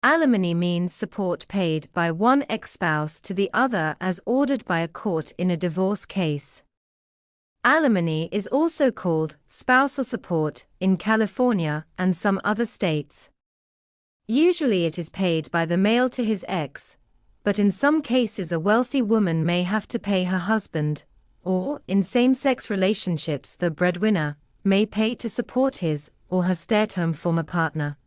Alimony means support paid by one ex-spouse to the other as ordered by a court in a divorce case. Alimony is also called spousal support in California and some other states. Usually it is paid by the male to his ex, but in some cases a wealthy woman may have to pay her husband, or, in same-sex relationships, the breadwinner may pay to support his or her stay-at-home former partner.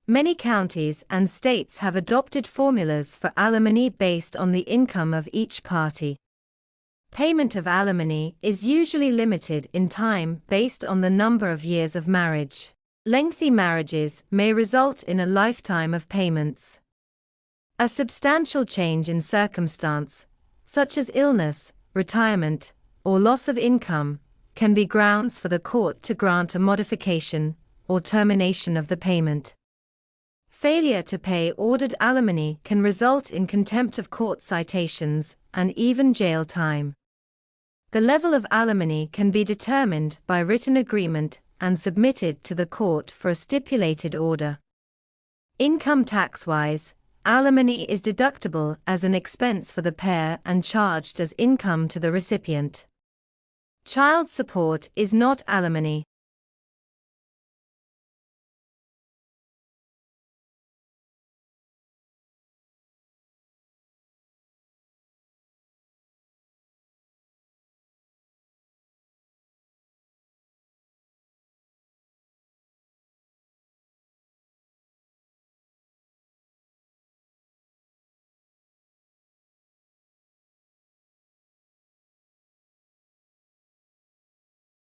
Many counties and states have adopted formulas for alimony based on the income of each party. Payment of alimony is usually limited in time based on the number of years of marriage. Lengthy marriages may result in a lifetime of payments. A substantial change in circumstance, such as illness, retirement, or loss of income, can be grounds for the court to grant a modification or termination of the payment. Failure to pay ordered alimony can result in contempt of court citations and even jail time. The level of alimony can be determined by written agreement and submitted to the court for a stipulated order. Income tax-wise, alimony is deductible as an expense for the pair and charged as income to the recipient. Child support is not alimony.